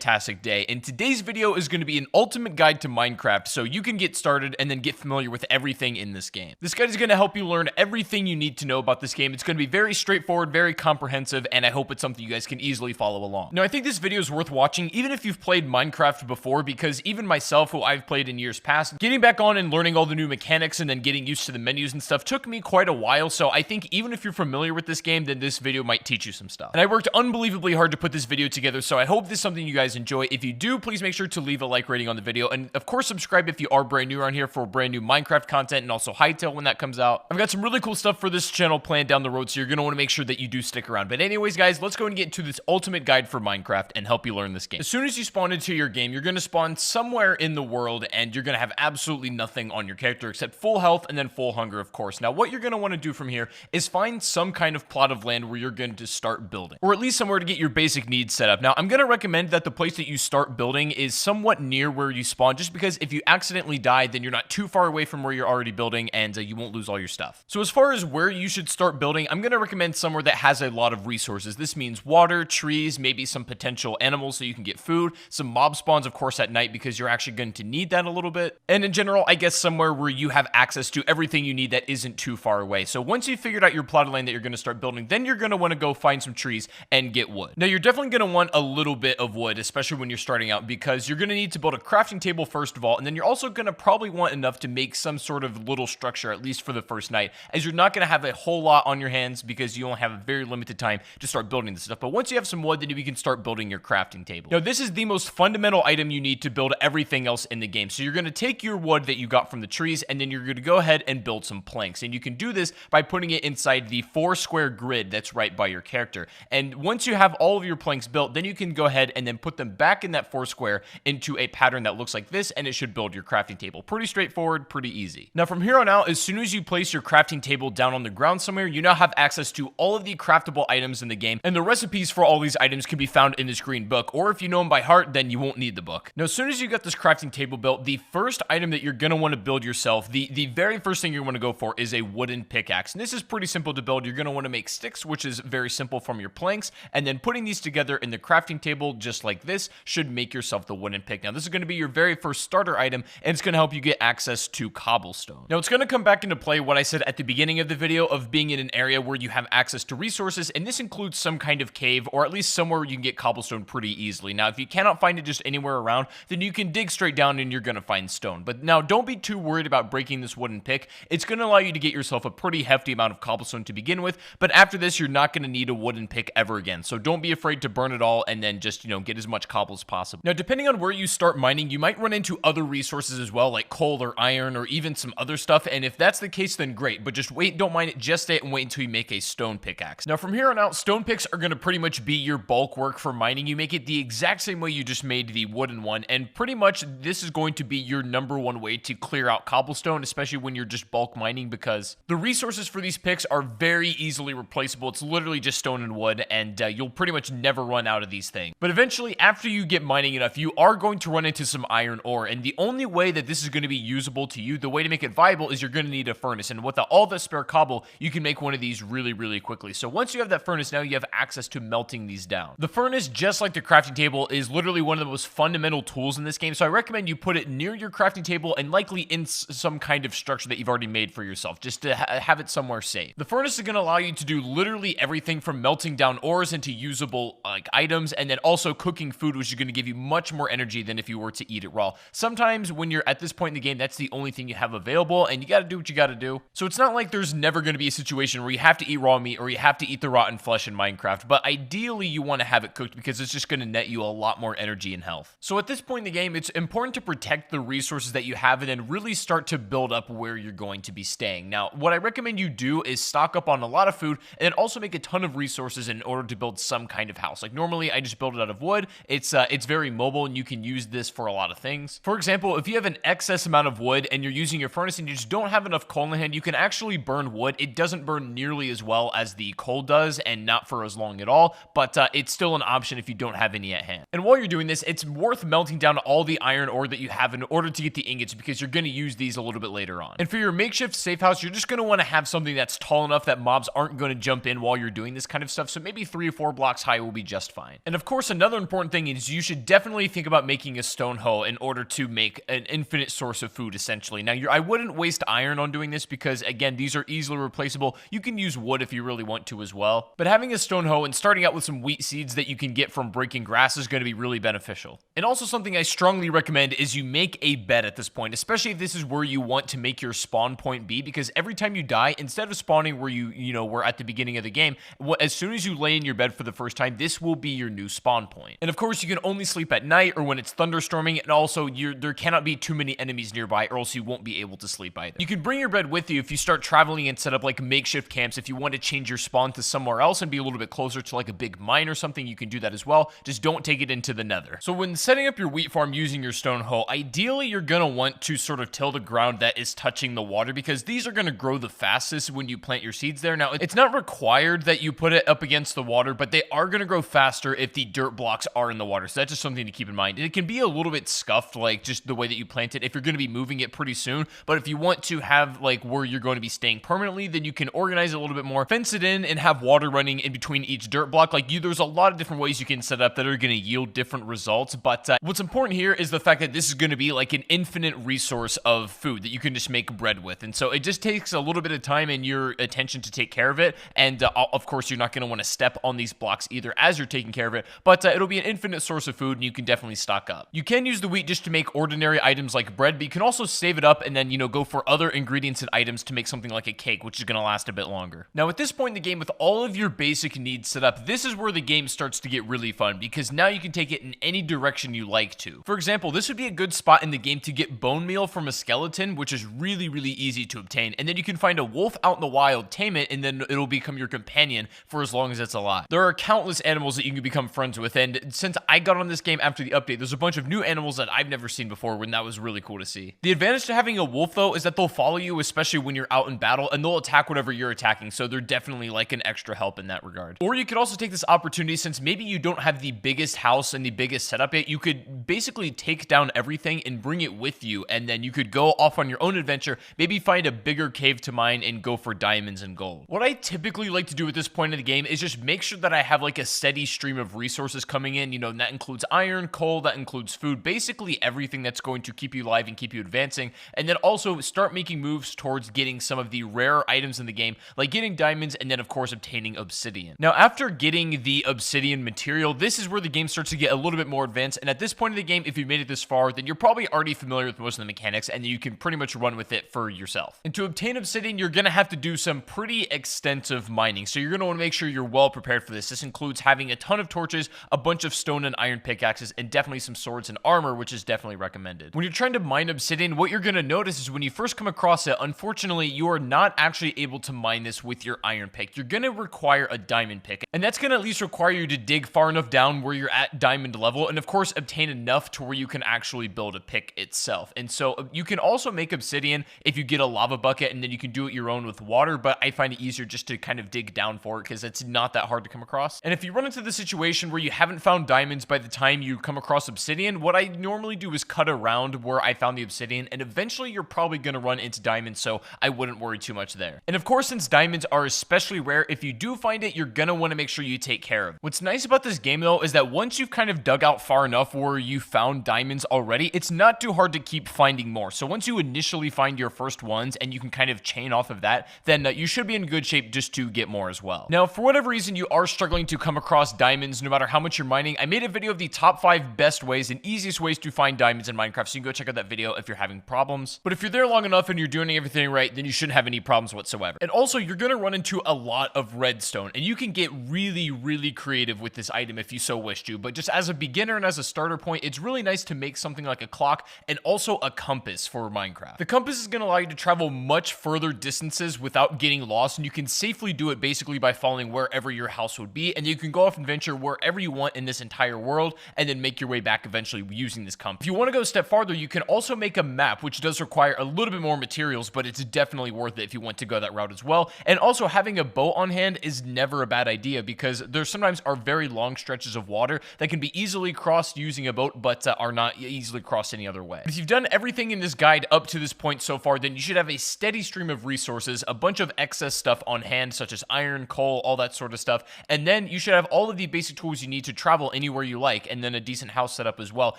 fantastic day, and today's video is going to be an ultimate guide to Minecraft so you can get started and then get familiar with everything in this game. This guide is going to help you learn everything you need to know about this game. It's going to be very straightforward, very comprehensive, and I hope it's something you guys can easily follow along. Now, I think this video is worth watching even if you've played Minecraft before, because even myself, who I've played in years past, getting back on and learning all the new mechanics and then getting used to the menus and stuff took me quite a while, so I think even if you're familiar with this game, then this video might teach you some stuff. And I worked unbelievably hard to put this video together, so I hope this is something you guys enjoy. If you do, please make sure to leave a like rating on the video, and of course subscribe if you are brand new around here for brand new Minecraft content, and also Hytale when that comes out. I've got some really cool stuff for this channel planned down the road, so you're going to want to make sure that you do stick around. But anyways, guys, let's go and get into this ultimate guide for Minecraft and help you learn this game. As soon as you spawn into your game, you're going to spawn somewhere in the world, and you're going to have absolutely nothing on your character except full health and then full hunger, of course. Now, what you're going to want to do from here is find some kind of plot of land where you're going to start building, or at least somewhere to get your basic needs set up. Now, I'm going to recommend that the place that you start building is somewhat near where you spawn, just because if you accidentally die, then you're not too far away from where you're already building, and you won't lose all your stuff. So as far as where you should start building, I'm going to recommend somewhere that has a lot of resources. This means water, trees, maybe some potential animals so you can get food, some mob spawns, of course, at night, because you're actually going to need that a little bit. And in general, I guess somewhere where you have access to everything you need that isn't too far away. So once you've figured out your plot of land that you're going to start building, then you're going to want to go find some trees and get wood. Now, you're definitely going to want a little bit of wood, especially when you're starting out, because you're going to need to build a crafting table first of all, and then you're also going to probably want enough to make some sort of little structure, at least for the first night, as you're not going to have a whole lot on your hands because you only have a very limited time to start building this stuff. But once you have some wood, then you can start building your crafting table. Now, this is the most fundamental item you need to build everything else in the game. So you're going to take your wood that you got from the trees, and then you're going to go ahead and build some planks. And you can do this by putting it inside the 4-square grid that's right by your character. And once you have all of your planks built, then you can go ahead and then put them back in that 4-square into a pattern that looks like this, and it should build your crafting table. Pretty straightforward, pretty easy. Now, from here on out, as soon as you place your crafting table down on the ground somewhere, you now have access to all of the craftable items in the game, and the recipes for all these items can be found in this green book, or if you know them by heart, then you won't need the book. Now, as soon as you got this crafting table built, the first item that you're going to want to build yourself, the very first thing you want to go for is a wooden pickaxe. And this is pretty simple to build. You're going to want to make sticks, which is very simple, from your planks, and then putting these together in the crafting table just like this should make yourself the wooden pick. Now, this is going to be your very first starter item, and it's going to help you get access to cobblestone. Now, it's going to come back into play what I said at the beginning of the video of being in an area where you have access to resources, and this includes some kind of cave, or at least somewhere where you can get cobblestone pretty easily. Now, if you cannot find it just anywhere around, then you can dig straight down and you're going to find stone. But now, don't be too worried about breaking this wooden pick. It's going to allow you to get yourself a pretty hefty amount of cobblestone to begin with, but after this, you're not going to need a wooden pick ever again. So don't be afraid to burn it all and then just, get as much cobble as possible. Now, depending on where you start mining, you might run into other resources as well, like coal or iron or even some other stuff, and if that's the case, then great, but just wait, don't mine it just yet, and wait until you make a stone pickaxe. Now, from here on out, stone picks are going to pretty much be your bulk work for mining. You make it the exact same way you just made the wooden one, and pretty much this is going to be your #1 way to clear out cobblestone, especially when you're just bulk mining, because the resources for these picks are very easily replaceable. It's literally just stone and wood, and you'll pretty much never run out of these things. But eventually, after you get mining enough, you are going to run into some iron ore, and the only way that this is going to be usable to you, the way to make it viable, is you're going to need a furnace, and with all the spare cobble, you can make one of these really, really quickly. So once you have that furnace, now you have access to melting these down. The furnace, just like the crafting table, is literally one of the most fundamental tools in this game, so I recommend you put it near your crafting table and likely in some kind of structure that you've already made for yourself, just to have it somewhere safe. The furnace is going to allow you to do literally everything from melting down ores into usable items, and then also cooking food, which is going to give you much more energy than if you were to eat it raw. Sometimes when you're at this point in the game, that's the only thing you have available, and you got to do what you got to do. So it's not like there's never going to be a situation where you have to eat raw meat or you have to eat the rotten flesh in Minecraft, but ideally you want to have it cooked because it's just going to net you a lot more energy and health. So at this point in the game, it's important to protect the resources that you have and then really start to build up where you're going to be staying. Now, what I recommend you do is stock up on a lot of food and then also make a ton of resources in order to build some kind of house. Like normally I just build it out of wood. It's very mobile and you can use this for a lot of things. For example, if you have an excess amount of wood and you're using your furnace and you just don't have enough coal in hand, you can actually burn wood. It doesn't burn nearly as well as the coal does and not for as long at all, but it's still an option if you don't have any at hand. And while you're doing this, it's worth melting down all the iron ore that you have in order to get the ingots because you're going to use these a little bit later on. And for your makeshift safe house, you're just going to want to have something that's tall enough that mobs aren't going to jump in while you're doing this kind of stuff, so maybe 3 or 4 blocks high will be just fine. And of course, another important thing is you should definitely think about making a stone hoe in order to make an infinite source of food, essentially. Now, I wouldn't waste iron on doing this because, again, these are easily replaceable. You can use wood if you really want to as well. But having a stone hoe and starting out with some wheat seeds that you can get from breaking grass is going to be really beneficial. And also something I strongly recommend is you make a bed at this point, especially if this is where you want to make your spawn point be, because every time you die, instead of spawning where you were at the beginning of the game, as soon as you lay in your bed for the first time, this will be your new spawn point. And of course, you can only sleep at night or when it's thunderstorming, and also there cannot be too many enemies nearby or else you won't be able to sleep either. You can bring your bed with you if you start traveling and set up like makeshift camps. If you want to change your spawn to somewhere else and be a little bit closer to like a big mine or something, you can do that as well. Just don't take it into the nether. So when setting up your wheat farm using your stone hoe, ideally you're going to want to sort of till the ground that is touching the water, because these are going to grow the fastest when you plant your seeds there. Now, it's not required that you put it up against the water, but they are going to grow faster if the dirt blocks are in the water. So that's just something to keep in mind. It can be a little bit scuffed, like just the way that you plant it, if you're going to be moving it pretty soon. But if you want to have like where you're going to be staying permanently, then you can organize it a little bit more, fence it in, and have water running in between each dirt block. There's a lot of different ways you can set up that are going to yield different results. But what's important here is the fact that this is going to be like an infinite resource of food that you can just make bread with. And so it just takes a little bit of time and your attention to take care of it. And of course, you're not going to want to step on these blocks either as you're taking care of it, but it'll be an infinite source of food and you can definitely stock up. You can use the wheat just to make ordinary items like bread, but you can also save it up and then, go for other ingredients and items to make something like a cake, which is going to last a bit longer. Now, at this point in the game, with all of your basic needs set up, this is where the game starts to get really fun, because now you can take it in any direction you like to. For example, this would be a good spot in the game to get bone meal from a skeleton, which is really, really easy to obtain. And then you can find a wolf out in the wild, tame it, and then it'll become your companion for as long as it's alive. There are countless animals that you can become friends with, and since I got on this game after the update, there's a bunch of new animals that I've never seen before, and that was really cool to see. The advantage to having a wolf, though, is that they'll follow you, especially when you're out in battle, and they'll attack whatever you're attacking, so they're definitely like an extra help in that regard. Or you could also take this opportunity, since maybe you don't have the biggest house and the biggest setup yet, you could basically take down everything and bring it with you, and then you could go off on your own adventure, maybe find a bigger cave to mine and go for diamonds and gold. What I typically like to do at this point in the game is just make sure that I have like a steady stream of resources coming in, and that includes iron, coal, that includes food, basically everything that's going to keep you alive and keep you advancing, and then also start making moves towards getting some of the rare items in the game, like getting diamonds, and then of course obtaining obsidian. Now, after getting the obsidian material, this is where the game starts to get a little bit more advanced, and at this point in the game, if you've made it this far, then you're probably already familiar with most of the mechanics, and you can pretty much run with it for yourself. And to obtain obsidian, you're going to have to do some pretty extensive mining, so you're going to want to make sure you're well prepared for this. This includes having a ton of torches, a bunch of stone and iron pickaxes, and definitely some swords and armor, which is definitely recommended. When you're trying to mine obsidian, what you're going to notice is when you first come across it, unfortunately, you are not actually able to mine this with your iron pick. You're going to require a diamond pick, and that's going to at least require you to dig far enough down where you're at diamond level, and of course, obtain enough to where you can actually build a pick itself. And so you can also make obsidian if you get a lava bucket, and then you can do it your own with water, but I find it easier just to kind of dig down for it because it's not that hard to come across. And if you run into the situation where you haven't found diamonds by the time you come across obsidian, what I normally do is cut around where I found the obsidian, and eventually you're probably going to run into diamonds, so I wouldn't worry too much there. And of course, since diamonds are especially rare, if you do find it, you're going to want to make sure you take care of it. What's nice about this game, though, is that once you've kind of dug out far enough where you found diamonds already, it's not too hard to keep finding more. So once you initially find your first ones and you can kind of chain off of that, then you should be in good shape just to get more as well. Now, for whatever reason you are struggling to come across diamonds, no matter how much you're mining, I made a video of the top 5 best ways and easiest ways to find diamonds in Minecraft, so you can go check out that video if you're having problems. But if you're there long enough and you're doing everything right, then you shouldn't have any problems whatsoever. And also, you're going to run into a lot of redstone, and you can get really, really creative with this item if you so wish to. But just as a beginner and as a starter point, it's really nice to make something like a clock and also a compass for Minecraft. The compass is going to allow you to travel much further distances without getting lost, and you can safely do it basically by following wherever your house would be, and you can go off and venture wherever you want in this entire world and then make your way back eventually using this compass. If you want to go a step farther, you can also make a map, which does require a little bit more materials, but it's definitely worth it if you want to go that route as well. And also, having a boat on hand is never a bad idea, because there sometimes are very long stretches of water that can be easily crossed using a boat, but are not easily crossed any other way. If you've done everything in this guide up to this point so far, then you should have a steady stream of resources, a bunch of excess stuff on hand, such as iron, coal, all that sort of stuff, and then you should have all of the basic tools you need to travel anywhere you like, and then a decent house setup as well.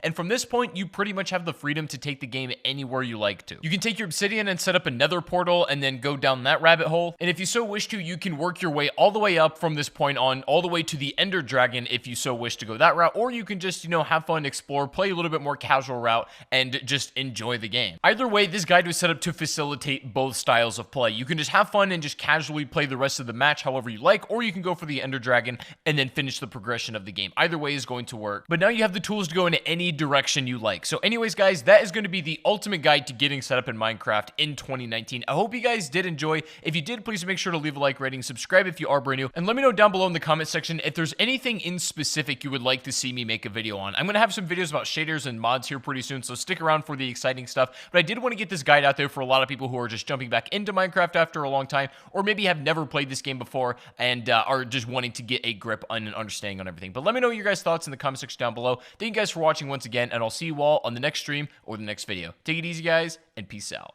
And from this point, you pretty much have the freedom to take the game anywhere you like to. You can take your obsidian and set up a nether portal and then go down that rabbit hole. And if you so wish to, you can work your way all the way up from this point on, all the way to the Ender Dragon if you so wish to go that route, or you can just, have fun, explore, play a little bit more casual route, and just enjoy the game. Either way, this guide was set up to facilitate both styles of play. You can just have fun and just casually play the rest of the match however you like, or you can go for the Ender Dragon and then finish the progression of the game. Either way is going to work, but now you have the tools to go in any direction you like. So anyways, guys, that is going to be the ultimate guide to getting set up in Minecraft in 2019. I hope you guys did enjoy. If you did, please make sure to leave a like, rating, subscribe if you are brand new, and let me know down below in the comment section if there's anything in specific you would like to see me make a video on. I'm going to have some videos about shaders and mods here pretty soon, so stick around for the exciting stuff. But I did want to get this guide out there for a lot of people who are just jumping back into Minecraft after a long time, or maybe have never played this game before and are just wanting to get a grip on and understanding on everything. But let me know your guys' thoughts in the comment section down below. Thank you guys for watching once again, and I'll see you all on the next stream or the next video. Take it easy, guys, and peace out.